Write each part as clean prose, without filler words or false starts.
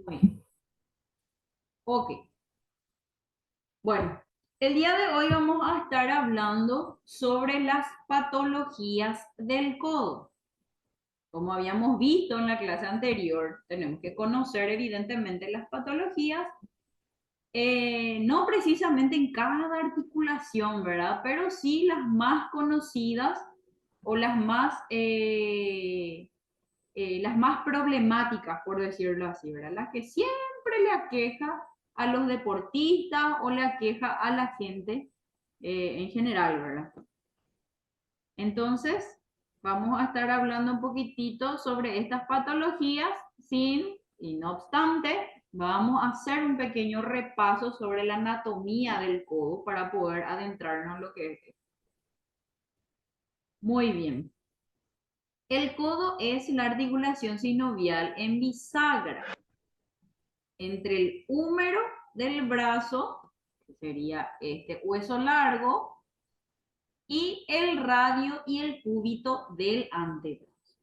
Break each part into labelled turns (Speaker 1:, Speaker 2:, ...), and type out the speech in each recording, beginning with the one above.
Speaker 1: Muy bien. Ok. Bueno, el día de hoy vamos a estar hablando sobre las patologías del codo. Como habíamos visto en la clase anterior, tenemos que conocer evidentemente las patologías, no precisamente en cada articulación, ¿verdad? Pero sí las más conocidas o las más problemáticas, por decirlo así, ¿verdad? Las que siempre le aqueja a los deportistas o le aqueja a la gente en general, ¿verdad? Entonces, vamos a estar hablando un poquitito sobre estas patologías y no obstante, vamos a hacer un pequeño repaso sobre la anatomía del codo para poder adentrarnos en lo que es. Muy bien. El codo es la articulación sinovial en bisagra entre el húmero del brazo, que sería este hueso largo, y el radio y el cúbito del antebrazo.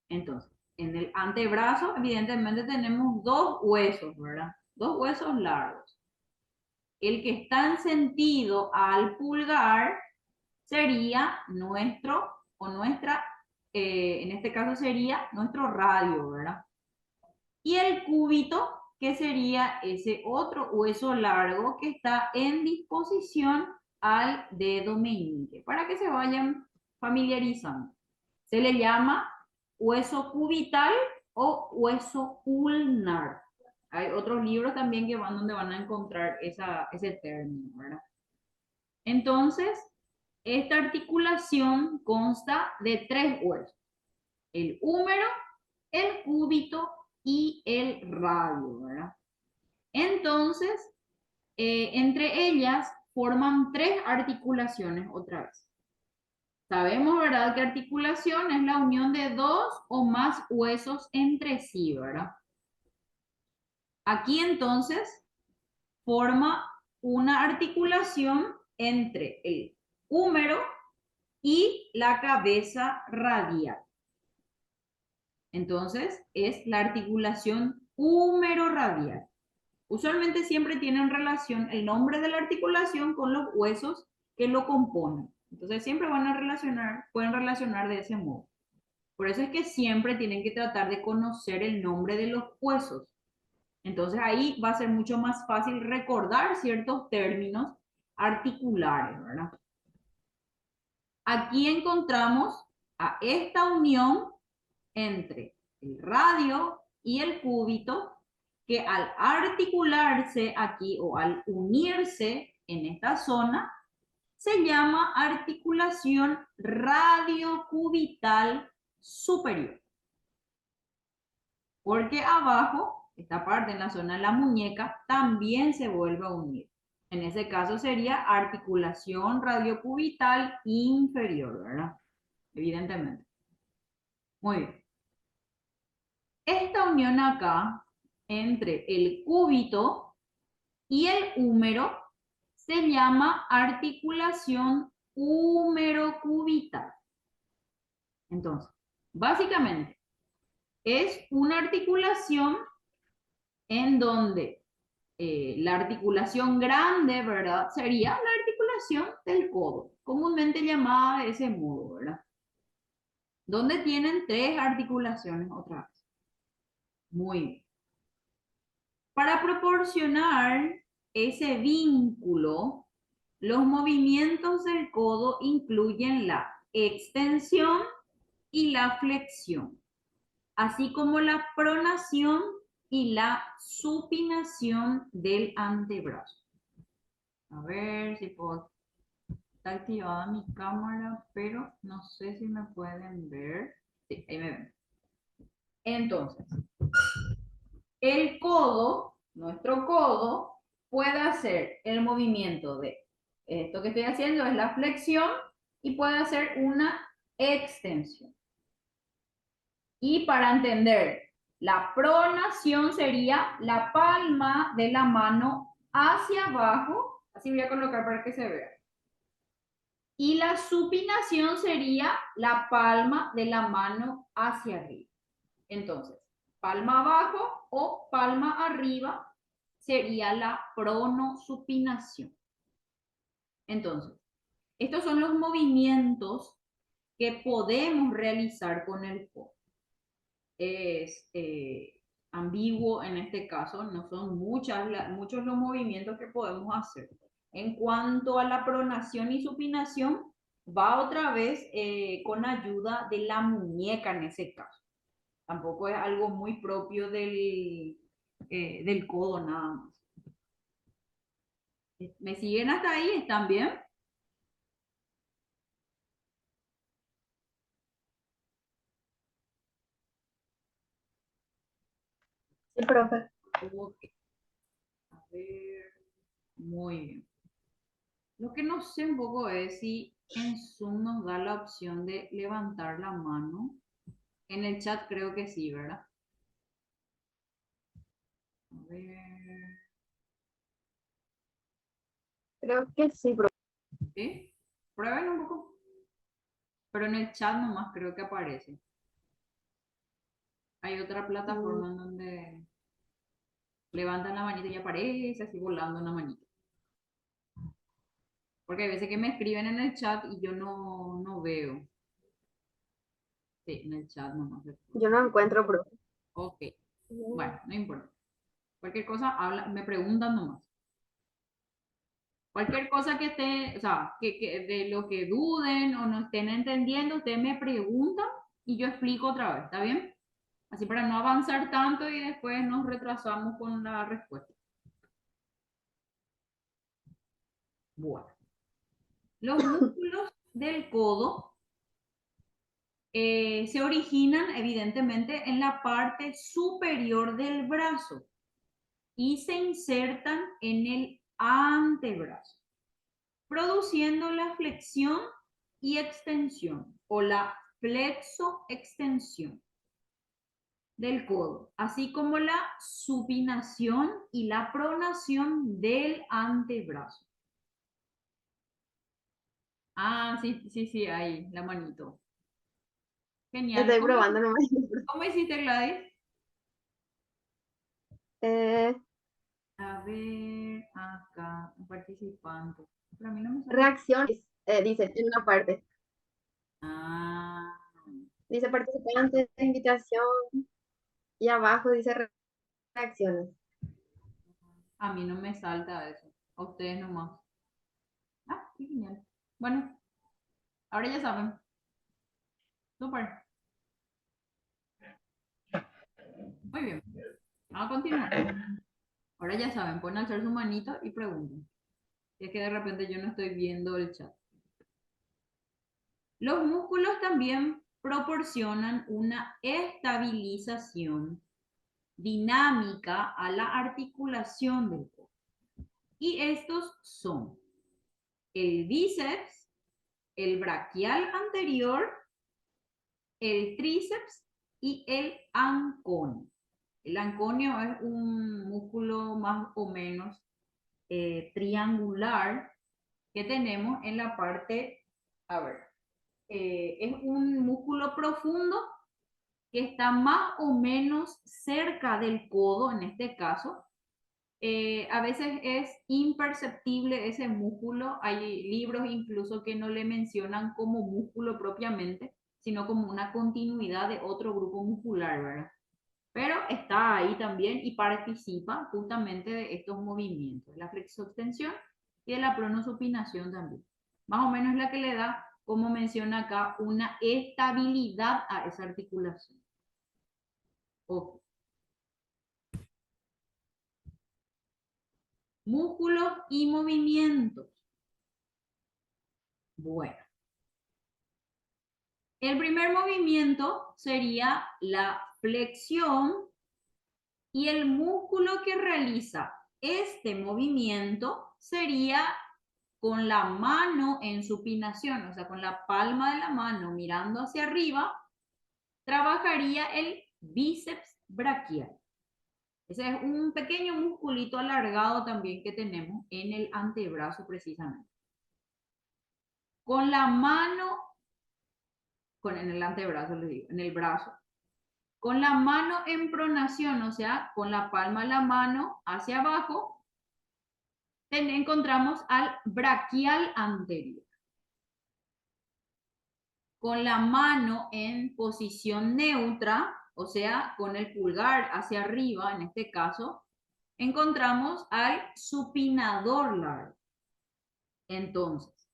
Speaker 1: Entonces, en el antebrazo, evidentemente, tenemos dos huesos, ¿verdad? Dos huesos largos. El que está en sentido al pulgar sería nuestro o nuestra, en este caso sería nuestro radio, ¿verdad? Y el cúbito, que sería ese otro hueso largo que está en disposición al dedo meñique, para que se vayan familiarizando. Se le llama hueso cubital o hueso ulnar. Hay otros libros también que van donde van a encontrar ese término, ¿verdad? Entonces, esta articulación consta de tres huesos: el húmero, el cúbito y el radio, ¿verdad? Entonces, entre ellas forman tres articulaciones otra vez. Sabemos, ¿verdad?, que articulación es la unión de dos o más huesos entre sí, ¿verdad? Aquí entonces forma una articulación entre el húmero y la cabeza radial. Entonces es la articulación húmero-radial. Usualmente siempre tienen relación el nombre de la articulación con los huesos que lo componen. Entonces siempre pueden relacionar de ese modo. Por eso es que siempre tienen que tratar de conocer el nombre de los huesos. Entonces ahí va a ser mucho más fácil recordar ciertos términos articulares, ¿verdad? Aquí encontramos a esta unión entre el radio y el cúbito, que al articularse aquí o al unirse en esta zona, se llama articulación radiocubital superior. Porque abajo, esta parte en la zona de la muñeca, también se vuelve a unir. En ese caso sería articulación radiocubital inferior, ¿verdad? Evidentemente. Muy bien. Esta unión acá entre el cúbito y el húmero se llama articulación húmero-cubital. Entonces, básicamente, es una articulación en donde la articulación grande, ¿verdad? Sería la articulación del codo, comúnmente llamada de ese modo, ¿verdad? Donde tienen tres articulaciones otra vez. Muy bien. Para proporcionar ese vínculo, los movimientos del codo incluyen la extensión y la flexión, así como la pronación y la supinación del antebrazo. A ver si puedo. Está activada mi cámara, pero no sé si me pueden ver. Sí, ahí me ven. Entonces, el codo, nuestro codo, puede hacer el movimiento de esto que estoy haciendo es la flexión y puede hacer una extensión. Y para entender, la pronación sería la palma de la mano hacia abajo, así voy a colocar para que se vea. Y la supinación sería la palma de la mano hacia arriba. Entonces, palma abajo o palma arriba sería la pronosupinación. Entonces, estos son los movimientos que podemos realizar con el codo. Es ambiguo en este caso, no son muchos los movimientos que podemos hacer. En cuanto a la pronación y supinación, va otra vez con ayuda de la muñeca en ese caso. Tampoco es algo muy propio del codo nada más. ¿Me siguen hasta ahí? ¿Están bien?
Speaker 2: Sí, profe.
Speaker 1: Ok. A ver. Muy bien. Lo que no sé un poco es si en Zoom nos da la opción de levantar la mano. En el chat creo que sí, ¿verdad? A ver.
Speaker 2: Creo que sí, profe.
Speaker 1: ¿Sí? Prueben un poco. Pero en el chat nomás creo que aparece. Hay otra plataforma en donde levantan la manita y aparece así volando una manita. Porque hay veces que me escriben en el chat y yo no veo. Sí, en el chat nomás.
Speaker 2: Yo no encuentro, profe.
Speaker 1: Ok. Bueno, no importa. Cualquier cosa, me preguntan nomás. Cualquier cosa que esté, o sea, que de lo que duden o no estén entendiendo, ustedes me preguntan y yo explico otra vez, ¿está bien? Así para no avanzar tanto y después nos retrasamos con la respuesta. Bueno, los músculos del codo se originan evidentemente en la parte superior del brazo y se insertan en el antebrazo, produciendo la flexión y extensión o la flexoextensión del codo, así como la supinación y la pronación del antebrazo. Ah, sí, sí, sí, ahí, la manito. Genial.
Speaker 2: Estoy
Speaker 1: ¿Cómo,
Speaker 2: probando nomás.
Speaker 1: cómo hiciste, Gladys?
Speaker 2: Eh,
Speaker 1: A ver, acá, un participante. Pero a mí no me sale.
Speaker 2: reacciones, dice en una parte.
Speaker 1: Ah,
Speaker 2: Dice participante, invitación, y abajo dice reacciones.
Speaker 1: a mí no me salta eso. A ustedes nomás. Ah, qué genial. Bueno, ahora ya saben. Súper. Muy bien. Vamos a continuar. Ahora ya saben, pueden alzar su manito y pregunten. Si es que de repente yo no estoy viendo el chat. Los músculos también proporcionan una estabilización dinámica a la articulación del cuerpo. Y estos son el bíceps, el braquial anterior, el tríceps y el anconio. El anconio es un músculo más o menos triangular que tenemos en la parte, a ver, es un músculo profundo que está más o menos cerca del codo, en este caso. A veces es imperceptible ese músculo. Hay libros incluso que no le mencionan como músculo propiamente, sino como una continuidad de otro grupo muscular, ¿verdad? Pero está ahí también y participa justamente de estos movimientos, la flexoextensión y de la pronosupinación también. Más o menos es la que le da, como menciona acá, una estabilidad a esa articulación. Ok. Músculos y movimientos. Bueno, el primer movimiento sería la flexión y el músculo que realiza este movimiento sería con la mano en supinación, o sea, con la palma de la mano mirando hacia arriba, trabajaría el bíceps braquial. Ese es un pequeño musculito alargado también que tenemos en el antebrazo precisamente. Con la mano, en el antebrazo les digo, en el brazo, Con la mano en pronación, o sea, con la palma de la mano hacia abajo, encontramos al braquial anterior. Con la mano en posición neutra, o sea, con el pulgar hacia arriba, en este caso, encontramos al supinador largo. Entonces,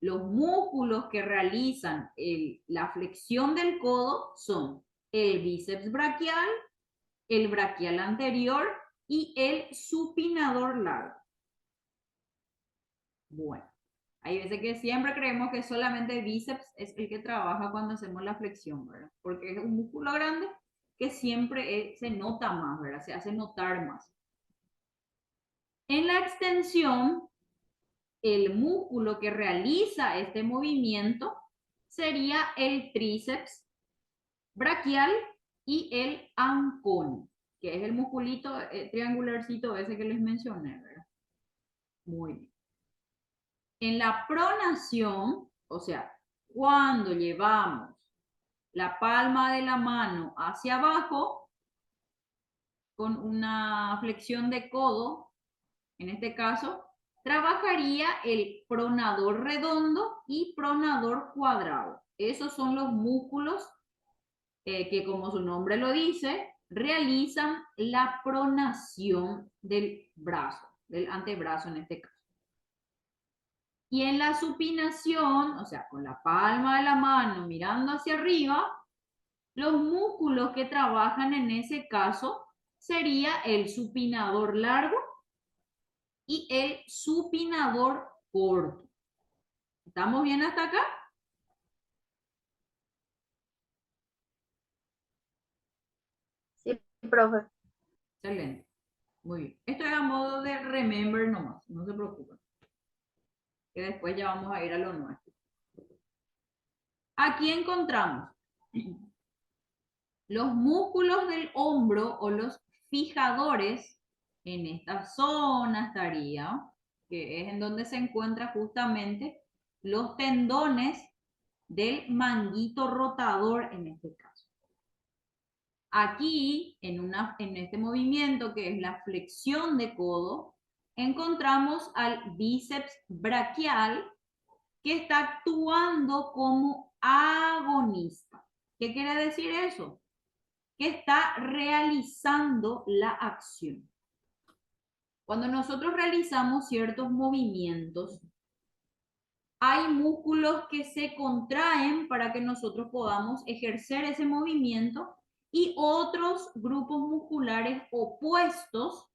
Speaker 1: los músculos que realizan la flexión del codo son el bíceps braquial, el braquial anterior y el supinador largo. Bueno, hay veces que siempre creemos que solamente el bíceps es el que trabaja cuando hacemos la flexión, ¿verdad? Porque es un músculo grande que siempre se nota más, ¿verdad? Se hace notar más. En la extensión, el músculo que realiza este movimiento sería el tríceps braquial y el anconio, que es el musculito triangularcito ese que les mencioné, ¿verdad? Muy bien. En la pronación, o sea, cuando llevamos la palma de la mano hacia abajo con una flexión de codo, en este caso, trabajaría el pronador redondo y pronador cuadrado. Esos son los músculos que, como su nombre lo dice, realizan la pronación del brazo, del antebrazo en este caso. Y en la supinación, o sea, con la palma de la mano mirando hacia arriba, los músculos que trabajan en ese caso sería el supinador largo y el supinador corto. ¿Estamos bien hasta acá?
Speaker 2: Sí, profe.
Speaker 1: Excelente. Muy bien. Esto es a modo de remember nomás, no se preocupen. Que después ya vamos a ir a lo nuestro. Aquí encontramos los músculos del hombro o los fijadores. En esta zona estaría, que es en donde se encuentran justamente los tendones del manguito rotador en este caso. Aquí, en este movimiento que es la flexión de codo, encontramos al bíceps braquial que está actuando como agonista. ¿Qué quiere decir eso? Que está realizando la acción. Cuando nosotros realizamos ciertos movimientos, hay músculos que se contraen para que nosotros podamos ejercer ese movimiento y otros grupos musculares opuestos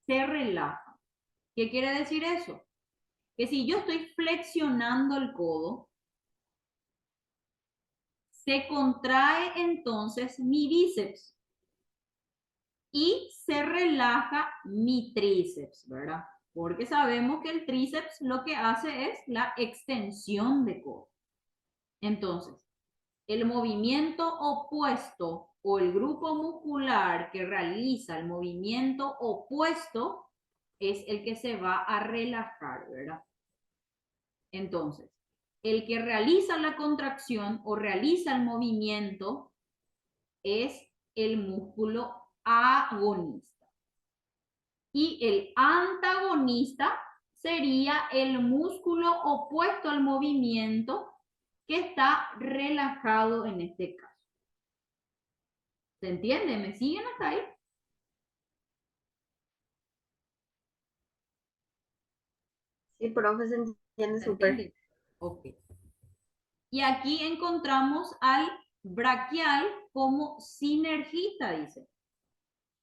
Speaker 1: se relajan. ¿Qué quiere decir eso? Que si yo estoy flexionando el codo, se contrae entonces mi bíceps y se relaja mi tríceps, ¿verdad? Porque sabemos que el tríceps lo que hace es la extensión de codo. Entonces, el movimiento opuesto o el grupo muscular que realiza el movimiento opuesto es el que se va a relajar, ¿verdad? Entonces, el que realiza la contracción o realiza el movimiento es el músculo agonista. Y el antagonista sería el músculo opuesto al movimiento que está relajado en este caso. ¿Se entiende? ¿Me siguen hasta ahí?
Speaker 2: Sí, profe, se entiende
Speaker 1: ¿Se
Speaker 2: súper.
Speaker 1: entiende? Ok. Y aquí encontramos al braquial como sinergista, dice.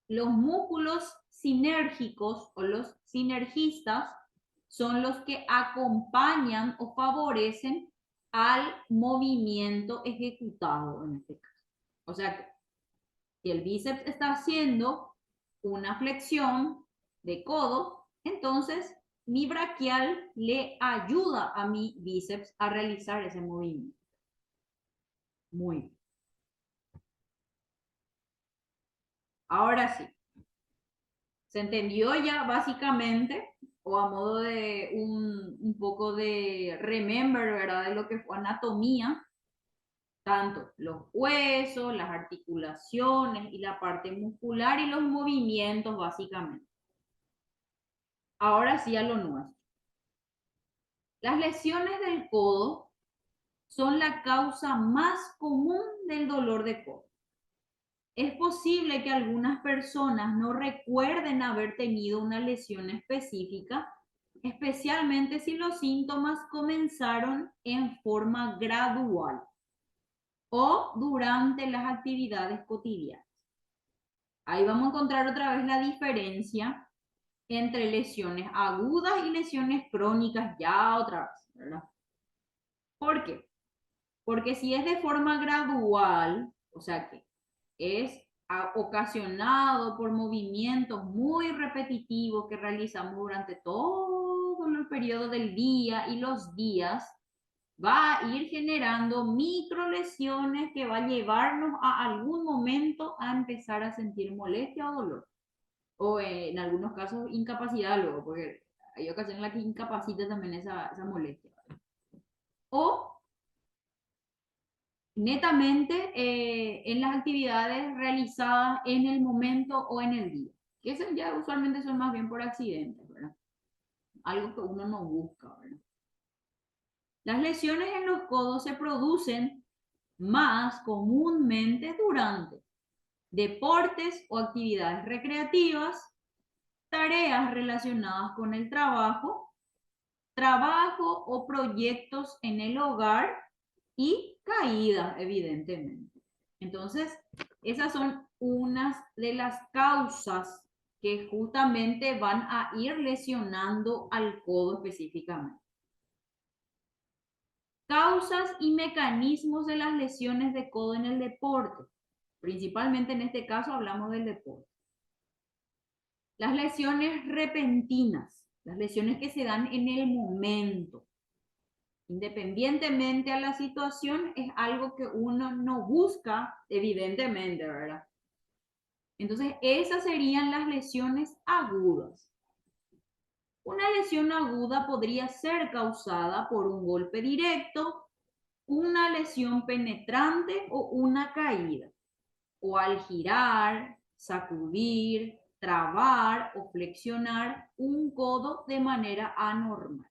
Speaker 1: Los músculos sinérgicos o los sinergistas son los que acompañan o favorecen al movimiento ejecutado en este caso. O sea que si el bíceps está haciendo una flexión de codo, entonces mi braquial le ayuda a mi bíceps a realizar ese movimiento. Muy bien. Ahora sí, se entendió ya básicamente, o a modo de un poco de remember, ¿verdad? De lo que fue anatomía, tanto los huesos, las articulaciones y la parte muscular y los movimientos básicamente. Ahora sí a lo nuestro. Las lesiones del codo son la causa más común del dolor de codo. Es posible que algunas personas no recuerden haber tenido una lesión específica, especialmente si los síntomas comenzaron en forma gradual o durante las actividades cotidianas. Ahí vamos a encontrar otra vez la diferencia entre lesiones agudas y lesiones crónicas ya otra vez, ¿verdad? ¿Por qué? Porque si es de forma gradual, o sea que es ocasionado por movimientos muy repetitivos que realizamos durante todo el periodo del día y los días, va a ir generando micro lesiones que va a llevarnos a algún momento a empezar a sentir molestia o dolor. O en algunos casos incapacidad luego, porque hay ocasiones en las que incapacita también esa molestia. O netamente en las actividades realizadas en el momento o en el día. Que esas ya usualmente son más bien por accidentes, ¿verdad? Algo que uno no busca, ¿verdad? Las lesiones en los codos se producen más comúnmente durante deportes o actividades recreativas, tareas relacionadas con el trabajo o proyectos en el hogar y caídas, evidentemente. Entonces, esas son unas de las causas que justamente van a ir lesionando al codo específicamente. Causas y mecanismos de las lesiones de codo en el deporte. Principalmente en este caso hablamos del deporte. Las lesiones repentinas, las lesiones que se dan en el momento. Independientemente a la situación, es algo que uno no busca, evidentemente, ¿verdad? Entonces, esas serían las lesiones agudas. Una lesión aguda podría ser causada por un golpe directo, una lesión penetrante o una caída, o al girar, sacudir, trabar o flexionar un codo de manera anormal.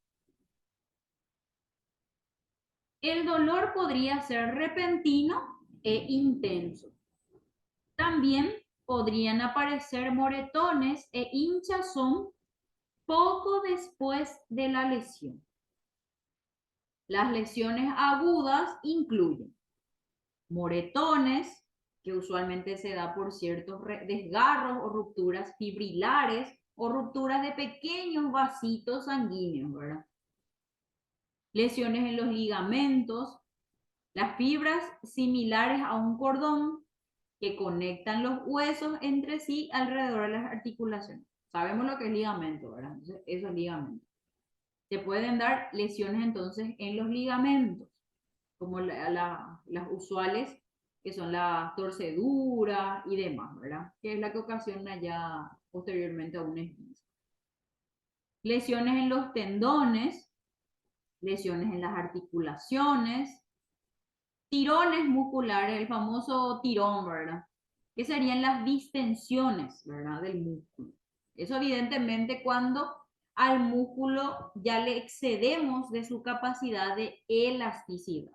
Speaker 1: El dolor podría ser repentino e intenso. También podrían aparecer moretones e hinchazón poco después de la lesión. Las lesiones agudas incluyen moretones, que usualmente se da por ciertos desgarros o rupturas fibrilares o rupturas de pequeños vasitos sanguíneos, ¿verdad? Lesiones en los ligamentos, las fibras similares a un cordón que conectan los huesos entre sí alrededor de las articulaciones. Sabemos lo que es ligamento, ¿verdad? Entonces, eso es ligamento. Se pueden dar lesiones entonces en los ligamentos, como las usuales, que son las torceduras y demás, ¿verdad? Que es la que ocasiona ya posteriormente a un esguince. Lesiones en los tendones, lesiones en las articulaciones, tirones musculares, el famoso tirón, ¿verdad? Que serían las distensiones, ¿verdad? Del músculo. Eso evidentemente cuando al músculo ya le excedemos de su capacidad de elasticidad.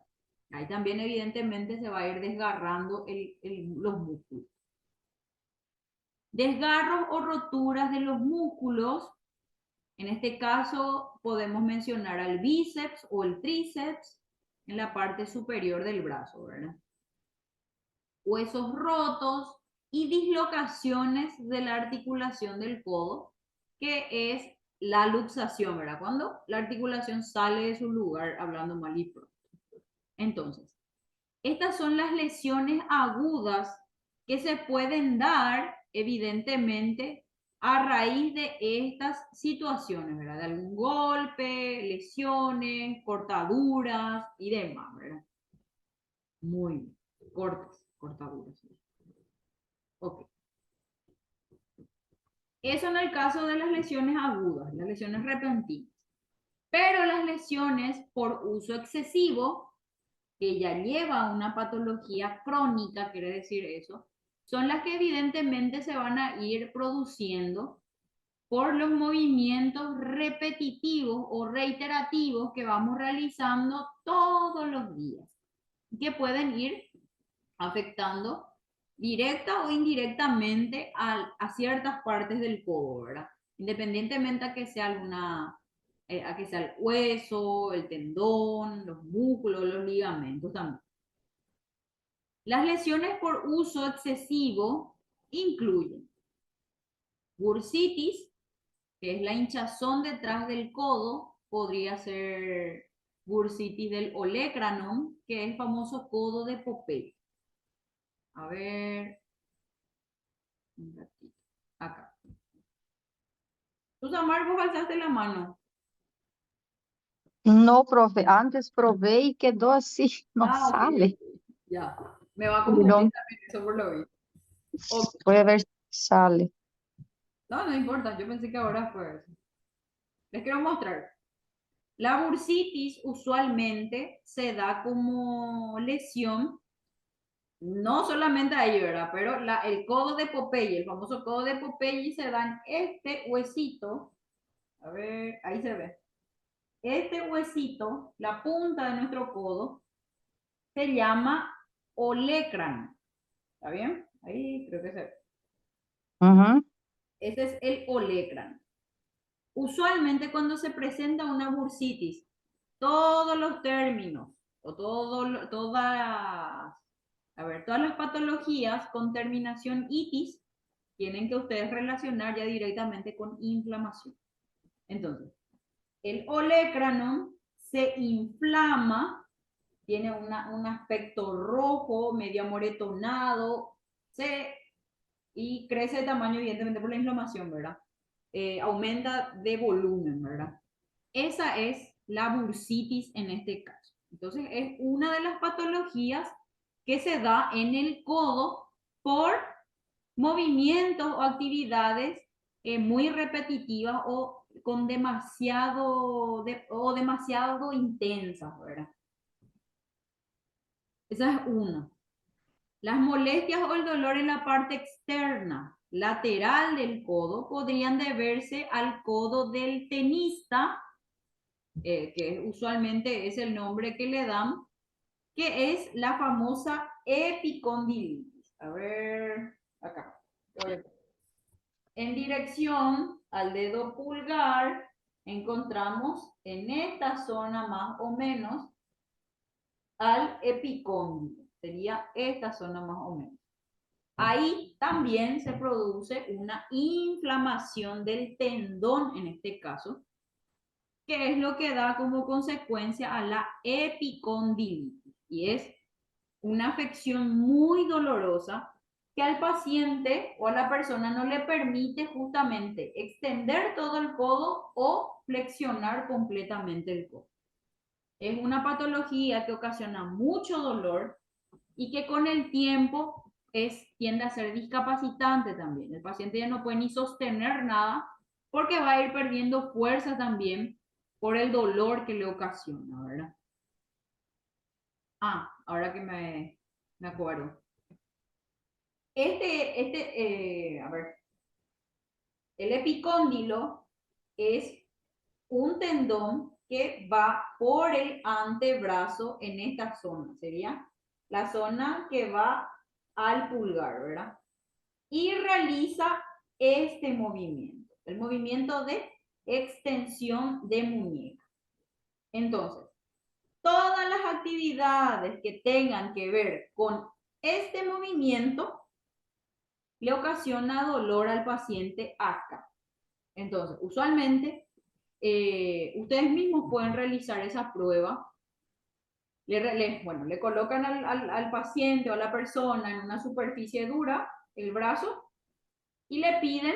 Speaker 1: Ahí también evidentemente se va a ir desgarrando los músculos. Desgarros o roturas de los músculos. En este caso podemos mencionar al bíceps o el tríceps en la parte superior del brazo, ¿verdad? Huesos rotos y dislocaciones de la articulación del codo, que es la luxación, ¿verdad? Cuando la articulación sale de su lugar, hablando mal y pronto. Entonces, estas son las lesiones agudas que se pueden dar, evidentemente, a raíz de estas situaciones, ¿verdad? De algún golpe, lesiones, cortaduras y demás, ¿verdad? Muy bien. Cortaduras. Ok. Eso en el caso de las lesiones agudas, las lesiones repentinas. Pero las lesiones por uso excesivo que ya lleva una patología crónica, quiere decir eso, son las que evidentemente se van a ir produciendo por los movimientos repetitivos o reiterativos que vamos realizando todos los días, que pueden ir afectando directa o indirectamente a ciertas partes del codo, ¿verdad? Independientemente a que sea a que sea el hueso, el tendón, los músculos, los ligamentos también. Las lesiones por uso excesivo incluyen bursitis, que es la hinchazón detrás del codo, podría ser bursitis del olecranon, que es el famoso codo de Popeye. A ver, un ratito, acá. Susamar, vos alzaste la mano.
Speaker 3: No, profe, antes probé y quedó así, no
Speaker 1: Ah, ok,
Speaker 3: sale.
Speaker 1: ok. Ya. Me va a
Speaker 3: Pero
Speaker 1: confundir también eso por lo visto. Ok.
Speaker 3: voy a ver si sale.
Speaker 1: No, no importa, yo pensé que ahora fue eso. Les quiero mostrar. La bursitis usualmente se da como lesión, no solamente ahí, ¿verdad? Pero el codo de Popeye, el famoso codo de Popeye, se da en este huesito. A ver, ahí se ve. Este huesito, la punta de nuestro codo, se llama olecrano. ¿Está bien? Ahí creo que se ve.
Speaker 3: Ujú.
Speaker 1: Ese es el olecrano. Usualmente cuando se presenta una bursitis, todos los términos o todas las patologías con terminación itis tienen que ustedes relacionar ya directamente con inflamación. Entonces, el olecranon se inflama, tiene un aspecto rojo, medio amoretonado, y crece de tamaño evidentemente por la inflamación, ¿verdad? Aumenta de volumen, ¿verdad? Esa es la bursitis en este caso. Entonces, es una de las patologías que se da en el codo por movimientos o actividades muy repetitivas o con demasiado intensas, ¿verdad? Esa es una. Las molestias o el dolor en la parte externa, lateral del codo, podrían deberse al codo del tenista, que usualmente es el nombre que le dan, que es la famosa epicondilitis. A ver, acá. En dirección al dedo pulgar, encontramos en esta zona más o menos al epicóndilo. Sería esta zona más o menos. Ahí también se produce una inflamación del tendón en este caso, que es lo que da como consecuencia a la epicondilitis. Y es una afección muy dolorosa que al paciente o a la persona no le permite justamente extender todo el codo o flexionar completamente el codo. Es una patología que ocasiona mucho dolor y que con el tiempo tiende a ser discapacitante también. El paciente ya no puede ni sostener nada porque va a ir perdiendo fuerza también por el dolor que le ocasiona, ¿verdad? Ah, ahora que me acuerdo. A ver, el epicóndilo es un tendón que va por el antebrazo en esta zona. Sería la zona que va al pulgar, ¿verdad? Y realiza este movimiento, el movimiento de extensión de muñeca. Entonces, todas las actividades que tengan que ver con este movimiento le ocasiona dolor al paciente acá. Entonces, usualmente, ustedes mismos pueden realizar esa prueba. Le colocan al paciente o a la persona en una superficie dura, el brazo, y le piden,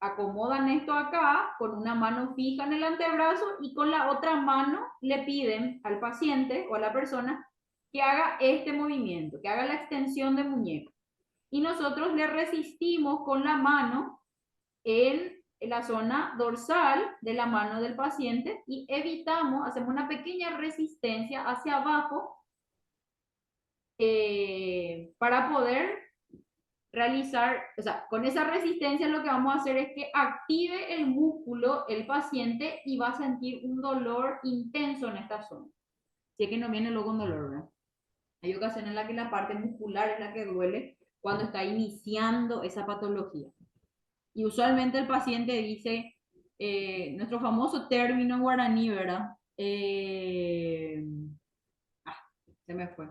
Speaker 1: acomodan esto acá con una mano fija en el antebrazo y con la otra mano le piden al paciente o a la persona que haga este movimiento, que haga la extensión de muñeca. Y nosotros le resistimos con la mano en en la zona dorsal de la mano del paciente y evitamos, hacemos una pequeña resistencia hacia abajo para poder realizar, o sea, con esa resistencia lo que vamos a hacer es que active el músculo el paciente y va a sentir un dolor intenso en esta zona. Si es que no viene luego un dolor, ¿verdad? Hay ocasiones en las que la parte muscular es la que duele cuando está iniciando esa patología. Y usualmente el paciente dice, nuestro famoso término guaraní, ¿verdad? Se me fue.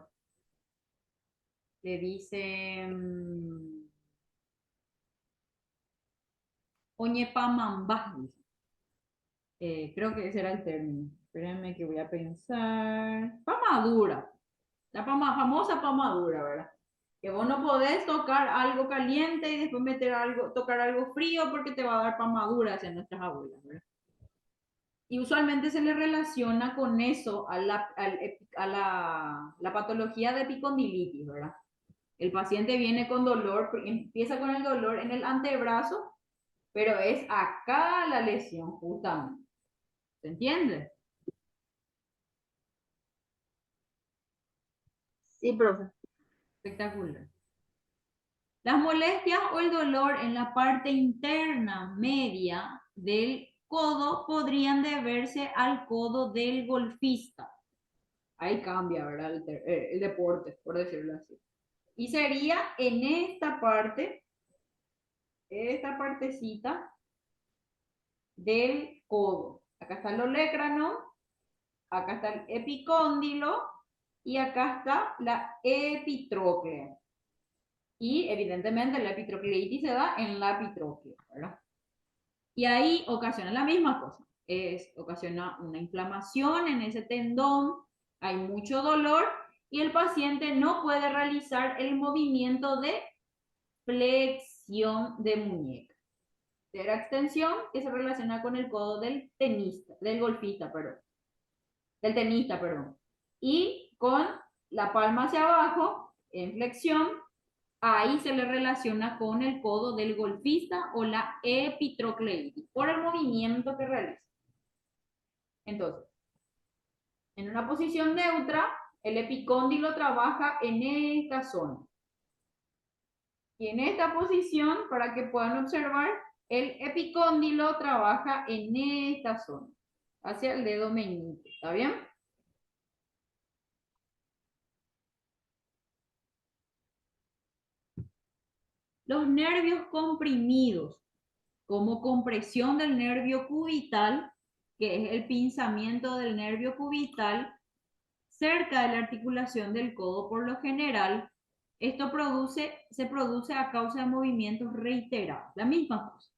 Speaker 1: Le dice... Oñepamambá, creo que ese era el término. Espérenme que voy a pensar. Pamadura. La famosa pamadura, ¿verdad? Que vos no podés tocar algo caliente y después tocar algo frío porque te va a dar pamaduras en nuestras abuelas, ¿verdad? Y usualmente se le relaciona con eso a la patología de epicondilitis, ¿verdad? El paciente viene con dolor, empieza con el dolor en el antebrazo, pero es acá la lesión justamente. ¿Se entiende?
Speaker 2: Sí, profe.
Speaker 1: Espectacular. Las molestias o el dolor en la parte interna media del codo podrían deberse al codo del golfista. Ahí cambia, ¿verdad? El deporte, por decirlo así. Y sería en esta partecita del codo. Acá está el olecrano, acá está el epicóndilo y acá está la epitróclea. Y evidentemente la epitrocleitis se da en la epitróclea, ¿verdad? Y ahí ocasiona la misma cosa. Ocasiona una inflamación en ese tendón, hay mucho dolor y el paciente no puede realizar el movimiento de flexión de muñeca. Será extensión que se relaciona con el codo del golfista, perdón. Del tenista, perdón. Y con la palma hacia abajo, en flexión, ahí se le relaciona con el codo del golfista o la epitrocleitis, por el movimiento que realiza. Entonces, en una posición neutra, el epicóndilo trabaja en esta zona. Y en esta posición, para que puedan observar, el epicóndilo trabaja en esta zona, hacia el dedo meñique. ¿Está bien? Los nervios comprimidos, como compresión del nervio cubital, que es el pinzamiento del nervio cubital, cerca de la articulación del codo por lo general, esto se produce a causa de movimientos reiterados, la misma cosa.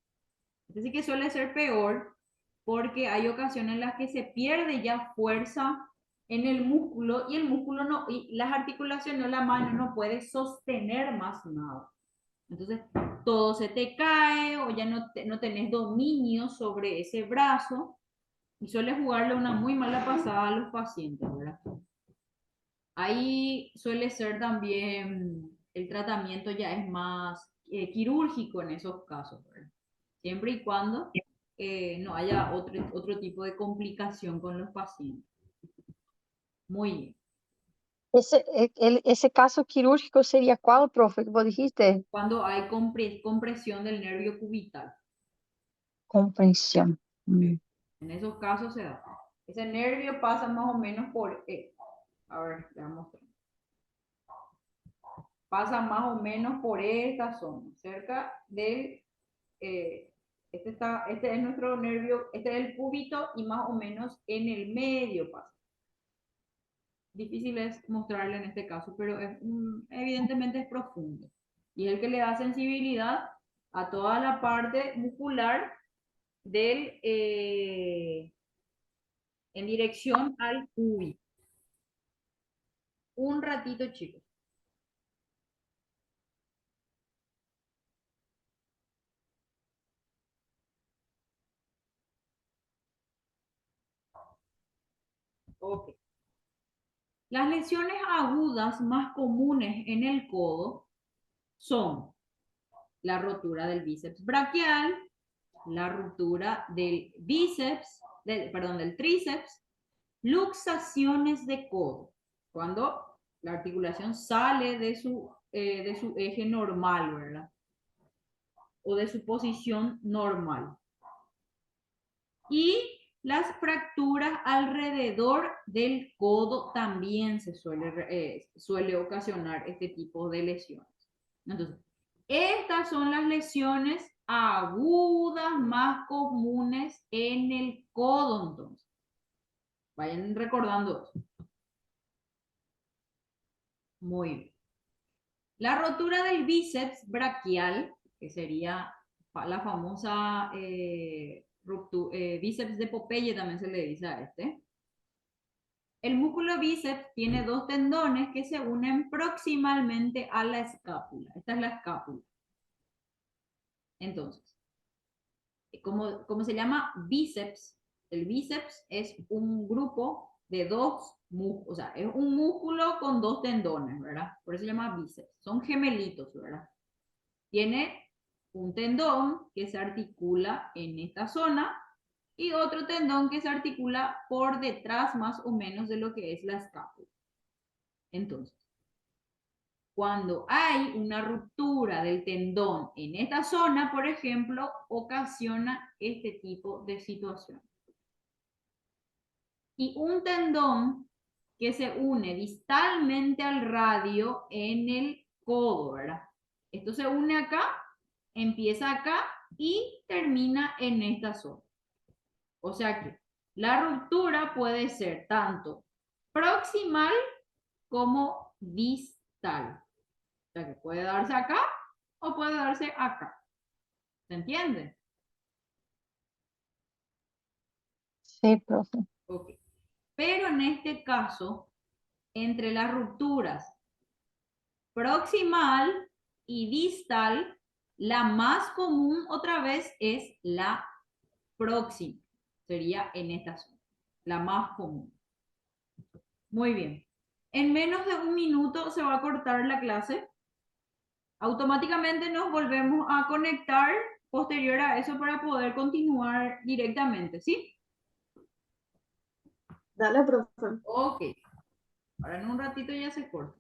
Speaker 1: Así que suele ser peor porque hay ocasiones en las que se pierde ya fuerza en el músculo y el músculo no, y las articulaciones o la mano no puede sostener más nada. Entonces todo se te cae o ya no tenés dominio sobre ese brazo y suele jugarle una muy mala pasada a los pacientes, ¿verdad? Ahí suele ser también, el tratamiento ya es más quirúrgico en esos casos, ¿verdad? Siempre y cuando no haya otro tipo de complicación con los pacientes. Muy bien.
Speaker 3: Ese caso quirúrgico sería ¿cuál, profe? ¿Vos dijiste?
Speaker 1: Cuando hay compresión del nervio cubital.
Speaker 3: Comprensión.
Speaker 1: En esos casos se da. Ese nervio pasa más o menos por... a ver, le voy a mostrar. Pasa más o menos por esta zona, cerca del... este es nuestro nervio, este es el cúbito y más o menos en el medio pasa. Difícil es mostrarle en este caso, pero evidentemente es profundo. Y es el que le da sensibilidad a toda la parte muscular en dirección al cúbito. Un ratito, chicos. Ok. Las lesiones agudas más comunes en el codo son la rotura del bíceps braquial, la ruptura del bíceps, del tríceps, luxaciones de codo, cuando la articulación sale de su eje normal, ¿verdad? O de su posición normal. Y las fracturas alrededor del codo también se suele ocasionar este tipo de lesiones. Entonces, estas son las lesiones agudas más comunes en el codo, entonces. Vayan recordando eso. Muy bien. La rotura del bíceps braquial, que sería la famosa bíceps de Popeye, también se le dice a este. El músculo bíceps tiene dos tendones que se unen proximalmente a la escápula. Esta es la escápula. Entonces, como se llama bíceps, el bíceps es un grupo de dos músculos, o sea, es un músculo con dos tendones, ¿verdad? Por eso se llama bíceps. Son gemelitos, ¿verdad? Tiene un tendón que se articula en esta zona y otro tendón que se articula por detrás más o menos de lo que es la escápula. Entonces, cuando hay una ruptura del tendón en esta zona, por ejemplo, ocasiona este tipo de situación. Y un tendón que se une distalmente al radio en el codo, ¿verdad? Esto se une acá, empieza acá y termina en esta zona. O sea que la ruptura puede ser tanto proximal como distal. O sea que puede darse acá o puede darse acá. ¿Se entiende?
Speaker 3: Sí, profe.
Speaker 1: Ok. Pero en este caso, entre las rupturas proximal y distal, la más común otra vez es la próxima. Sería en esta zona, la más común. Muy bien. En menos de un minuto se va a cortar la clase. Automáticamente nos volvemos a conectar posterior a eso para poder continuar directamente, ¿sí?
Speaker 2: Dale, profe.
Speaker 1: Ok. Ahora en un ratito ya se corta.